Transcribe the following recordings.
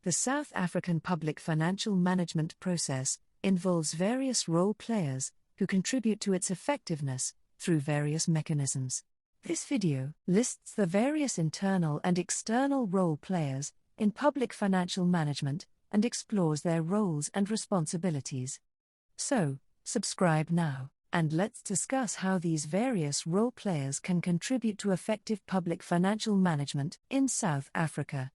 The South African public financial management process involves various role players who contribute to its effectiveness through various mechanisms. This video lists the various internal and external role players in public financial management and explores their roles and responsibilities. So, subscribe now, and let's discuss how these various role players can contribute to effective public financial management in South Africa.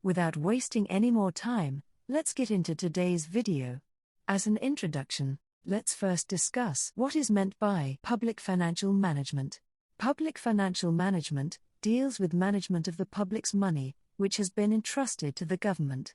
Without wasting any more time, let's get into today's video. As an introduction, let's first discuss what is meant by public financial management. Public financial management deals with management of the public's money, which has been entrusted to the government.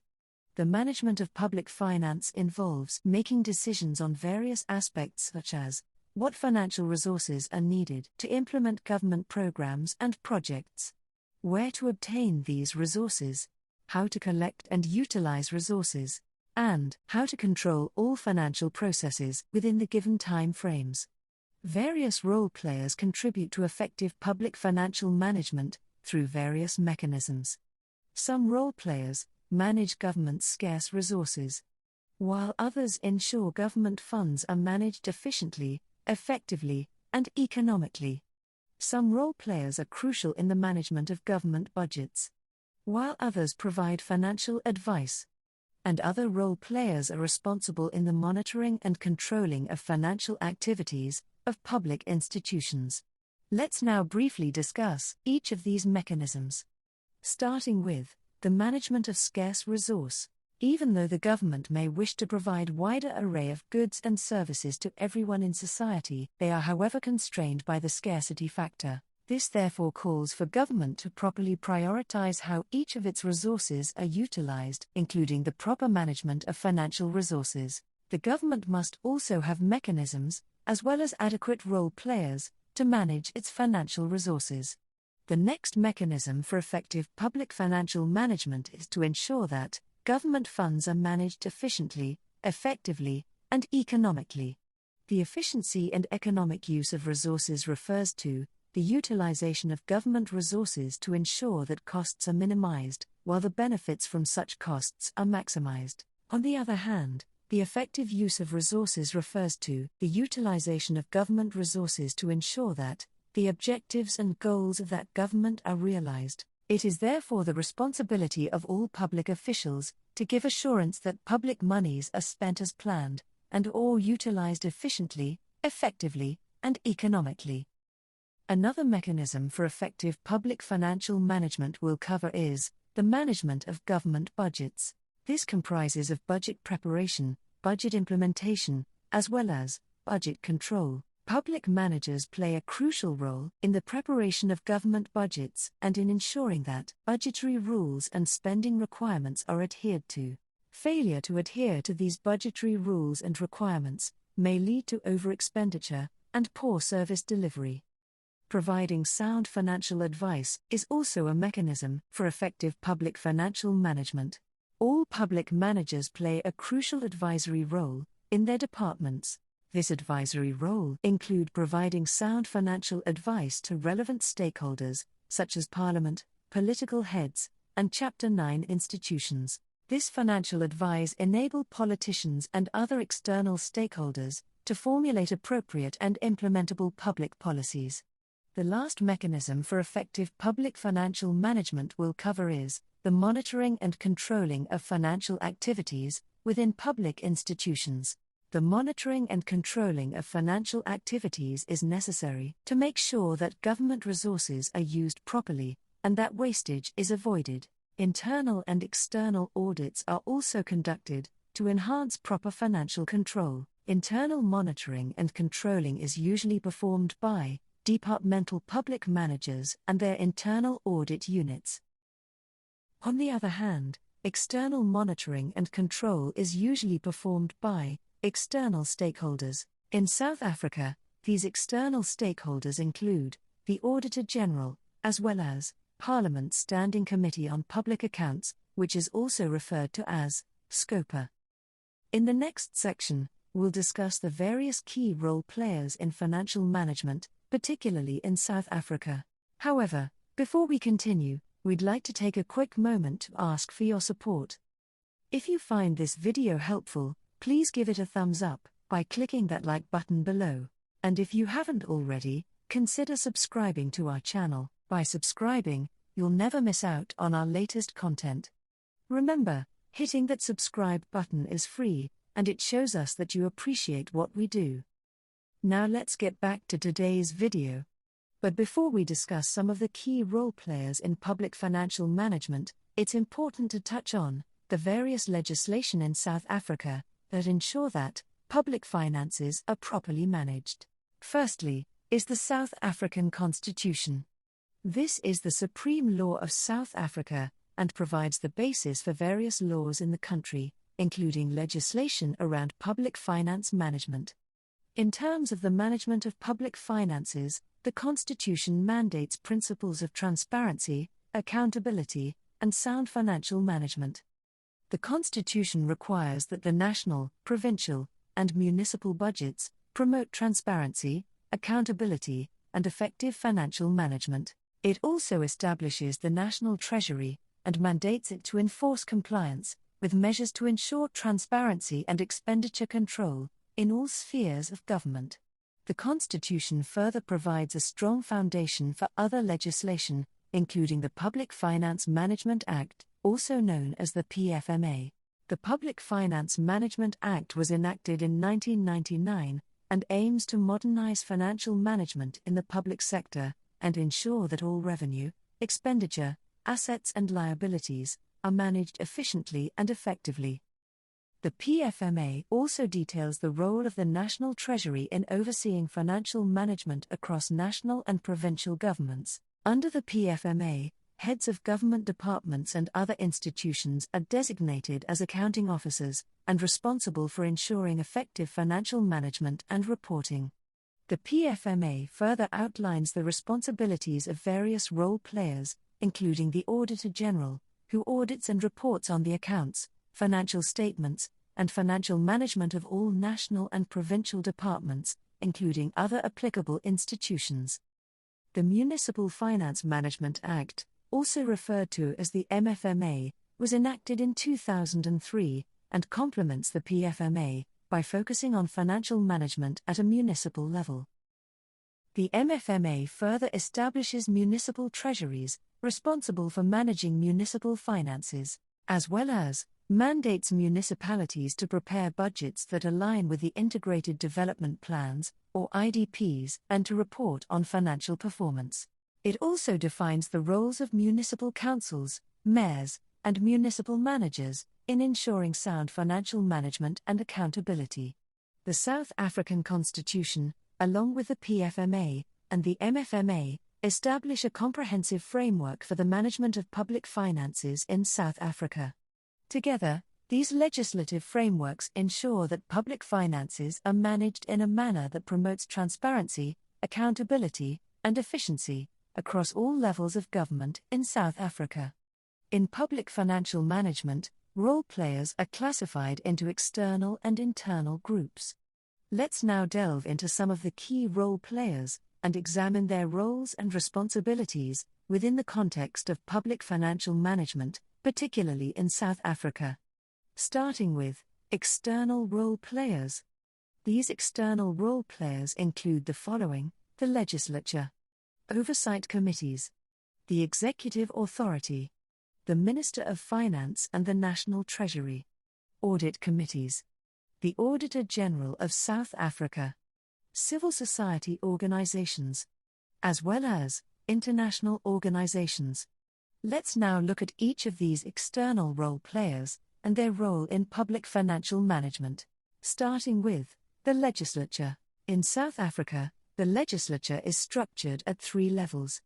The management of public finance involves making decisions on various aspects such as what financial resources are needed to implement government programs and projects, where to obtain these resources, how to collect and utilize resources, and how to control all financial processes within the given time frames. Various role players contribute to effective public financial management through various mechanisms. Some role players manage government's scarce resources, while others ensure government funds are managed efficiently, effectively, and economically. Some role players are crucial in the management of government budgets, while others provide financial advice. And other role players are responsible in the monitoring and controlling of financial activities of public institutions. Let's now briefly discuss each of these mechanisms. Starting with the management of scarce resource. Even though the government may wish to provide wider array of goods and services to everyone in society, they are however constrained by the scarcity factor. This therefore calls for government to properly prioritize how each of its resources are utilized, including the proper management of financial resources. The government must also have mechanisms, as well as adequate role players, to manage its financial resources. The next mechanism for effective public financial management is to ensure that government funds are managed efficiently, effectively, and economically. The efficiency and economic use of resources refers to the utilization of government resources to ensure that costs are minimized, while the benefits from such costs are maximized. On the other hand, the effective use of resources refers to the utilization of government resources to ensure that the objectives and goals of that government are realized. It is therefore the responsibility of all public officials to give assurance that public monies are spent as planned and/or utilized efficiently, effectively, and economically. Another mechanism for effective public financial management we'll cover is the management of government budgets. This comprises of budget preparation, budget implementation, as well as budget control. Public managers play a crucial role in the preparation of government budgets and in ensuring that budgetary rules and spending requirements are adhered to. Failure to adhere to these budgetary rules and requirements may lead to overexpenditure and poor service delivery. Providing sound financial advice is also a mechanism for effective public financial management. All public managers play a crucial advisory role in their departments. This advisory role includes providing sound financial advice to relevant stakeholders, such as Parliament, political heads, and Chapter 9 institutions. This financial advice enables politicians and other external stakeholders to formulate appropriate and implementable public policies. The last mechanism for effective public financial management we'll cover is the monitoring and controlling of financial activities within public institutions. The monitoring and controlling of financial activities is necessary to make sure that government resources are used properly and that wastage is avoided. Internal and external audits are also conducted to enhance proper financial control. Internal monitoring and controlling is usually performed by departmental public managers and their internal audit units. On the other hand, external monitoring and control is usually performed by external stakeholders. In South Africa, these external stakeholders include the Auditor General, as well as Parliament's Standing Committee on Public Accounts, which is also referred to as SCOPA. In the next section, we'll discuss the various key role players in financial management, particularly in South Africa. However, before we continue, we'd like to take a quick moment to ask for your support. If you find this video helpful, please give it a thumbs up by clicking that like button below. And if you haven't already, consider subscribing to our channel. By subscribing, you'll never miss out on our latest content. Remember, hitting that subscribe button is free, and it shows us that you appreciate what we do. Now let's get back to today's video. But before we discuss some of the key role players in public financial management, it's important to touch on the various legislation in South Africa that ensure that public finances are properly managed. Firstly, is the South African Constitution. This is the supreme law of South Africa and provides the basis for various laws in the country, including legislation around public finance management. In terms of the management of public finances, the Constitution mandates principles of transparency, accountability, and sound financial management. The Constitution requires that the national, provincial, and municipal budgets promote transparency, accountability, and effective financial management. It also establishes the National Treasury and mandates it to enforce compliance with measures to ensure transparency and expenditure control in all spheres of government. The Constitution further provides a strong foundation for other legislation, including the Public Finance Management Act, also known as the PFMA. The Public Finance Management Act was enacted in 1999 and aims to modernize financial management in the public sector and ensure that all revenue, expenditure, assets and liabilities are managed efficiently and effectively. The PFMA also details the role of the National Treasury in overseeing financial management across national and provincial governments. Under the PFMA, heads of government departments and other institutions are designated as accounting officers and responsible for ensuring effective financial management and reporting. The PFMA further outlines the responsibilities of various role players, including the Auditor General, who audits and reports on the accounts, financial statements, and financial management of all national and provincial departments, including other applicable institutions. The Municipal Finance Management Act, also referred to as the MFMA, was enacted in 2003 and complements the PFMA by focusing on financial management at a municipal level. The MFMA further establishes municipal treasuries responsible for managing municipal finances, as well as mandates municipalities to prepare budgets that align with the Integrated Development Plans, or IDPs, and to report on financial performance. It also defines the roles of municipal councils, mayors, and municipal managers in ensuring sound financial management and accountability. The South African Constitution, along with the PFMA and the MFMA, establish a comprehensive framework for the management of public finances in South Africa. Together, these legislative frameworks ensure that public finances are managed in a manner that promotes transparency, accountability, and efficiency across all levels of government in South Africa. In public financial management, role players are classified into external and internal groups. Let's now delve into some of the key role players and examine their roles and responsibilities within the context of public financial management, particularly in South Africa. Starting with external role players. These external role players include the following: the legislature, oversight committees, the executive authority, the Minister of Finance and the National Treasury, audit committees, the Auditor General of South Africa, civil society organizations, as well as international organizations. Let's now look at each of these external role players and their role in public financial management. Starting with the legislature. In South Africa, the legislature is structured at 3 levels: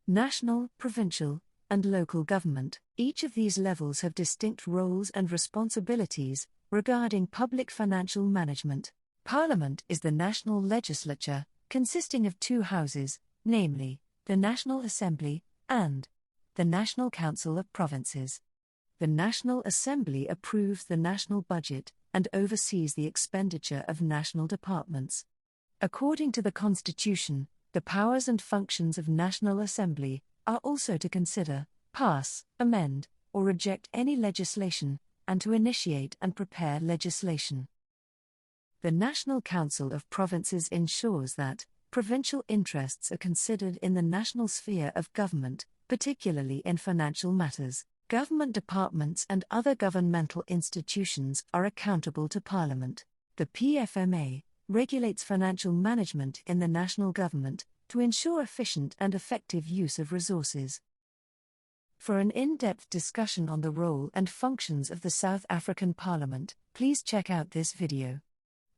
national, provincial, and local government. Each of these levels have distinct roles and responsibilities regarding public financial management. Parliament is the national legislature, consisting of 2 houses, namely, the National Assembly and the National Council of Provinces. The National Assembly approves the national budget and oversees the expenditure of national departments. According to the Constitution, the powers and functions of National Assembly are also to consider, pass, amend, or reject any legislation, and to initiate and prepare legislation. The National Council of Provinces ensures that provincial interests are considered in the national sphere of government, particularly in financial matters. Government departments and other governmental institutions are accountable to Parliament. The PFMA regulates financial management in the national government to ensure efficient and effective use of resources. For an in-depth discussion on the role and functions of the South African Parliament, please check out this video.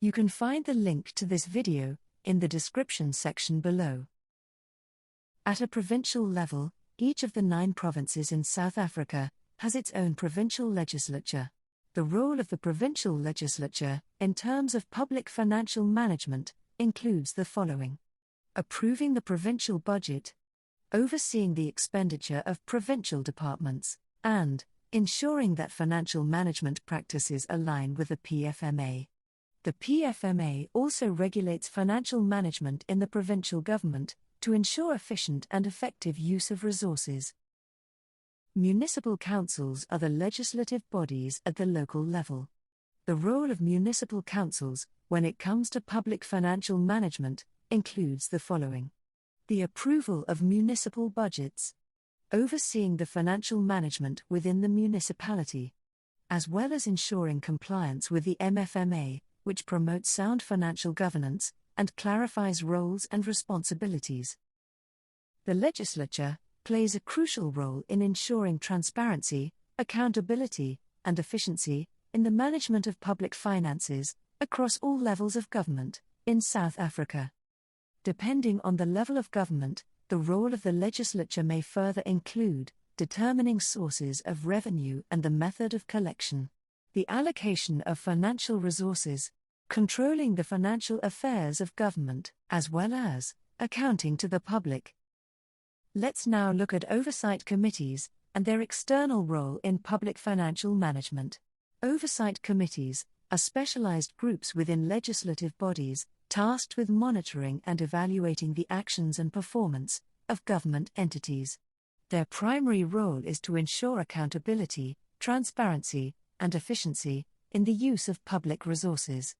You can find the link to this video in the description section below. At a provincial level, each of the 9 provinces in South Africa has its own provincial legislature. The role of the provincial legislature, in terms of public financial management, includes the following: approving the provincial budget, overseeing the expenditure of provincial departments, and ensuring that financial management practices align with the PFMA. The PFMA also regulates financial management in the provincial government to ensure efficient and effective use of resources. Municipal councils are the legislative bodies at the local level. The role of municipal councils, when it comes to public financial management, includes the following: the approval of municipal budgets, overseeing the financial management within the municipality, as well as ensuring compliance with the MFMA, which promotes sound financial governance and clarifies roles and responsibilities. The legislature plays a crucial role in ensuring transparency, accountability, and efficiency in the management of public finances across all levels of government in South Africa. Depending on the level of government, the role of the legislature may further include determining sources of revenue and the method of collection, the allocation of financial resources, controlling the financial affairs of government, as well as accounting to the public. Let's now look at oversight committees and their external role in public financial management. Oversight committees are specialized groups within legislative bodies tasked with monitoring and evaluating the actions and performance of government entities. Their primary role is to ensure accountability, transparency, and efficiency in the use of public resources.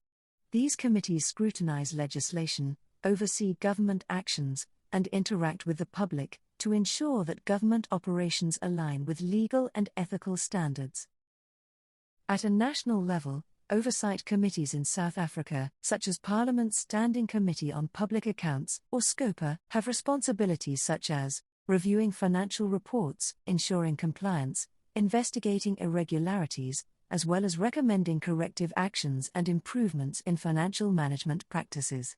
These committees scrutinize legislation, oversee government actions, and interact with the public to ensure that government operations align with legal and ethical standards. At a national level, oversight committees in South Africa, such as Parliament's Standing Committee on Public Accounts, or SCOPA, have responsibilities such as reviewing financial reports, ensuring compliance, investigating irregularities, as well as recommending corrective actions and improvements in financial management practices.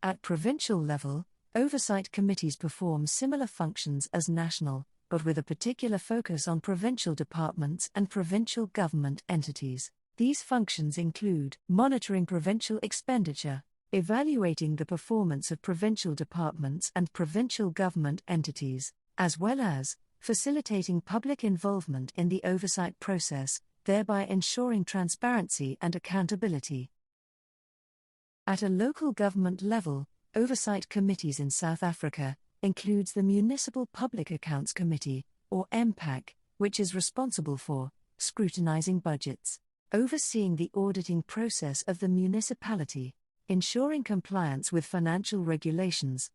At provincial level, oversight committees perform similar functions as national, but with a particular focus on provincial departments and provincial government entities. These functions include monitoring provincial expenditure, evaluating the performance of provincial departments and provincial government entities, as well as facilitating public involvement in the oversight process, thereby ensuring transparency and accountability. At a local government level, oversight committees in South Africa includes the Municipal Public Accounts Committee, or MPAC, which is responsible for scrutinizing budgets, overseeing the auditing process of the municipality, ensuring compliance with financial regulations,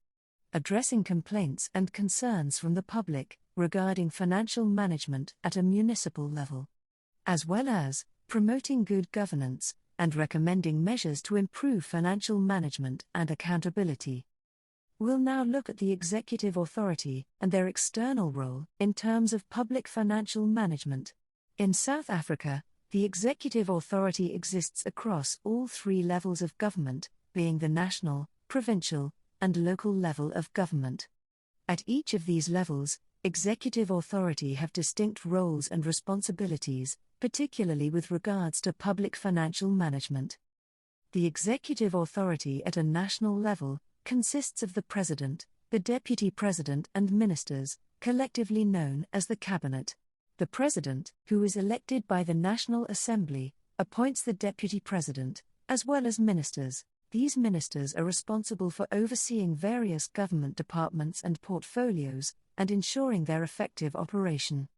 addressing complaints and concerns from the public regarding financial management at a municipal level, as well as promoting good governance and recommending measures to improve financial management and accountability. We'll now look at the executive authority and their external role in terms of public financial management. In South Africa, the executive authority exists across all 3 levels of government, being the national, provincial, and local level of government. At each of these levels, executive authority have distinct roles and responsibilities, particularly with regards to public financial management. The executive authority at a national level consists of the President, the Deputy President and Ministers, collectively known as the Cabinet. The President, who is elected by the National Assembly, appoints the Deputy President, as well as ministers. These ministers are responsible for overseeing various government departments and portfolios, and ensuring their effective operation.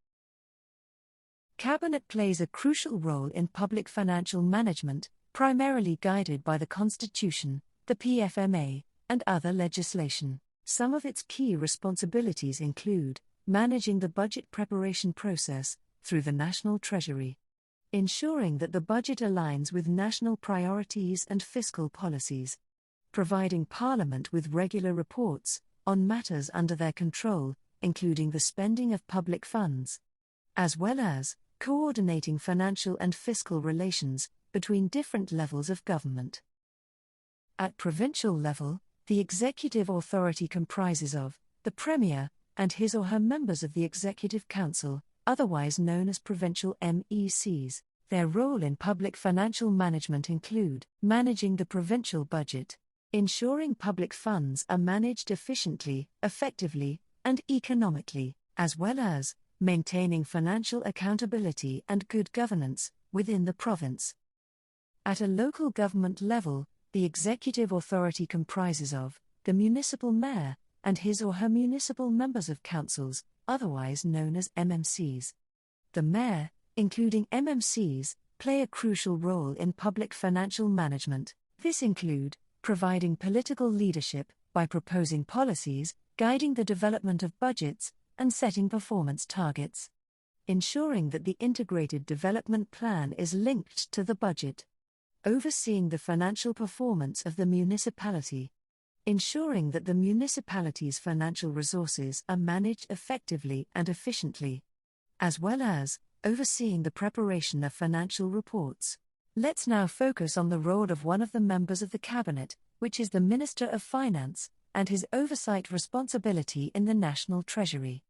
Cabinet plays a crucial role in public financial management, primarily guided by the Constitution, the PFMA, and other legislation. Some of its key responsibilities include managing the budget preparation process through the National Treasury, ensuring that the budget aligns with national priorities and fiscal policies, providing Parliament with regular reports on matters under their control, including the spending of public funds, as well as coordinating financial and fiscal relations between different levels of government. At provincial level, the executive authority comprises of the Premier and his or her members of the Executive Council, otherwise known as provincial MECs. Their role in public financial management include managing the provincial budget, ensuring public funds are managed efficiently, effectively, and economically, as well as maintaining financial accountability and good governance within the province. At a local government level, the executive authority comprises of the municipal mayor and his or her municipal members of councils, otherwise known as MMCs. The mayor, including MMCs, play a crucial role in public financial management. This include providing political leadership by proposing policies, guiding the development of budgets, and setting performance targets. Ensuring that the integrated development plan is linked to the budget. Overseeing the financial performance of the municipality. Ensuring that the municipality's financial resources are managed effectively and efficiently, as well as overseeing the preparation of financial reports. Let's now focus on the role of one of the members of the Cabinet, which is the Minister of Finance, and his oversight responsibility in the National Treasury.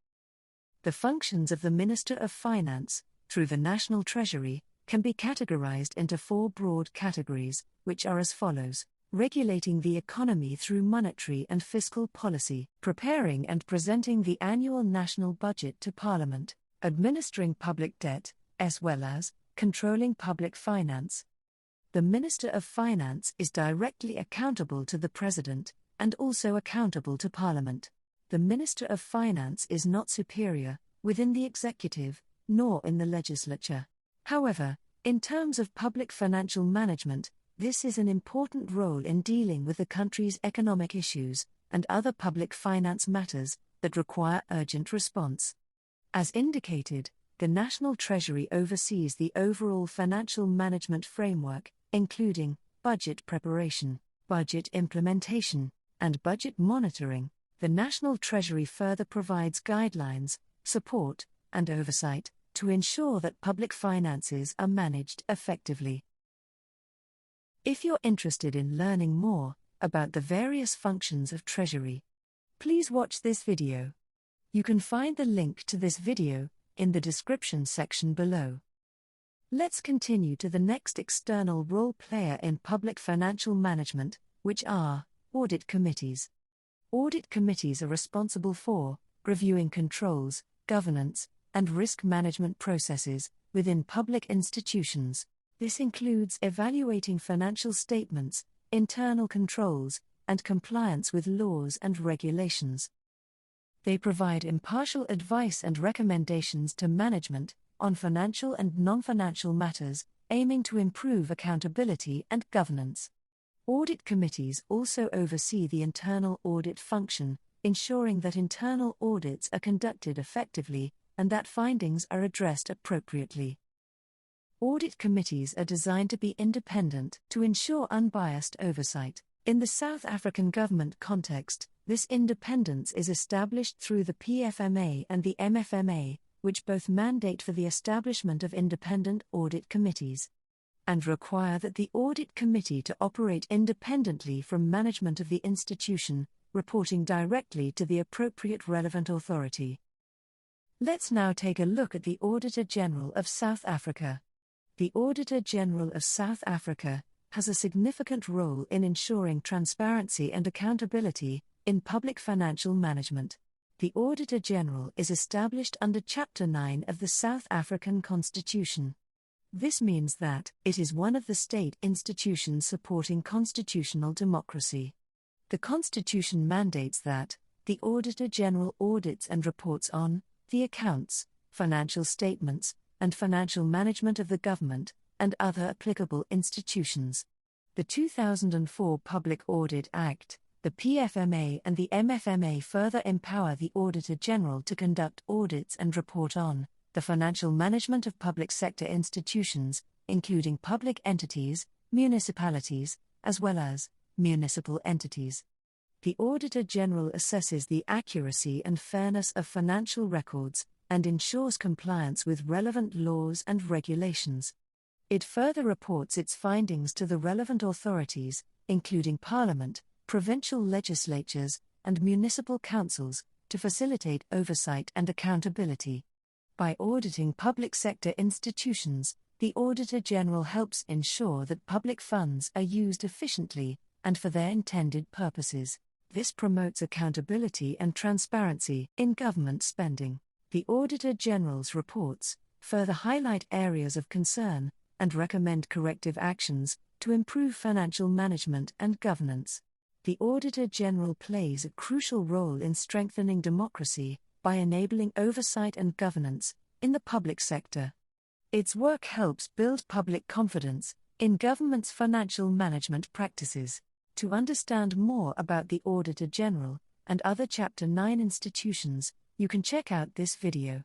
The functions of the Minister of Finance, through the National Treasury, can be categorized into four broad categories, which are as follows: regulating the economy through monetary and fiscal policy, preparing and presenting the annual national budget to Parliament, administering public debt, as well as controlling public finance. The Minister of Finance is directly accountable to the President, and also accountable to Parliament. The Minister of Finance is not superior within the executive, nor in the legislature. However, in terms of public financial management, this is an important role in dealing with the country's economic issues and other public finance matters that require urgent response. As indicated, the National Treasury oversees the overall financial management framework, including budget preparation, budget implementation, and budget monitoring. The National Treasury further provides guidelines, support, and oversight to ensure that public finances are managed effectively. If you're interested in learning more about the various functions of Treasury, please watch this video. You can find the link to this video in the description section below. Let's continue to the next external role player in public financial management, which are audit committees. Audit committees are responsible for reviewing controls, governance, and risk management processes within public institutions. This includes evaluating financial statements, internal controls, and compliance with laws and regulations. They provide impartial advice and recommendations to management on financial and non-financial matters, aiming to improve accountability and governance. Audit committees also oversee the internal audit function, ensuring that internal audits are conducted effectively and that findings are addressed appropriately. Audit committees are designed to be independent to ensure unbiased oversight. In the South African government context, this independence is established through the PFMA and the MFMA, which both mandate for the establishment of independent audit committees and require that the audit committee to operate independently from management of the institution, reporting directly to the appropriate relevant authority. Let's now take a look at the Auditor General of South Africa. The Auditor General of South Africa has a significant role in ensuring transparency and accountability in public financial management. The Auditor General is established under Chapter 9 of the South African Constitution. This means that it is one of the state institutions supporting constitutional democracy. The Constitution mandates that the Auditor General audits and reports on the accounts, financial statements, and financial management of the government, and other applicable institutions. The 2004 Public Audit Act, the PFMA and the MFMA further empower the Auditor General to conduct audits and report on the financial management of public sector institutions, including public entities, municipalities, as well as municipal entities. The Auditor General assesses the accuracy and fairness of financial records and ensures compliance with relevant laws and regulations. It further reports its findings to the relevant authorities, including Parliament, provincial legislatures, and municipal councils, to facilitate oversight and accountability. By auditing public sector institutions, the Auditor General helps ensure that public funds are used efficiently and for their intended purposes. This promotes accountability and transparency in government spending. The Auditor General's reports further highlight areas of concern and recommend corrective actions to improve financial management and governance. The Auditor General plays a crucial role in strengthening democracy by enabling oversight and governance in the public sector. Its work helps build public confidence in government's financial management practices. To understand more about the Auditor General and other Chapter 9 institutions, you can check out this video.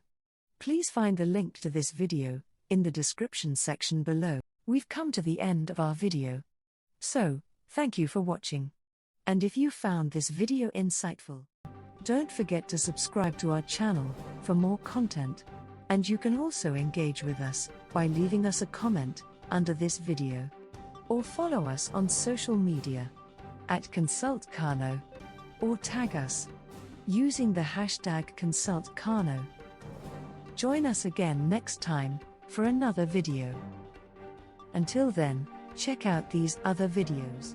Please find the link to this video in the description section below. We've come to the end of our video. So, thank you for watching. And if you found this video insightful, don't forget to subscribe to our channel for more content. And you can also engage with us by leaving us a comment under this video. Or follow us on social media at ConsultKano, or tag us using the hashtag ConsultKano. Join us again next time for another video. Until then, check out these other videos.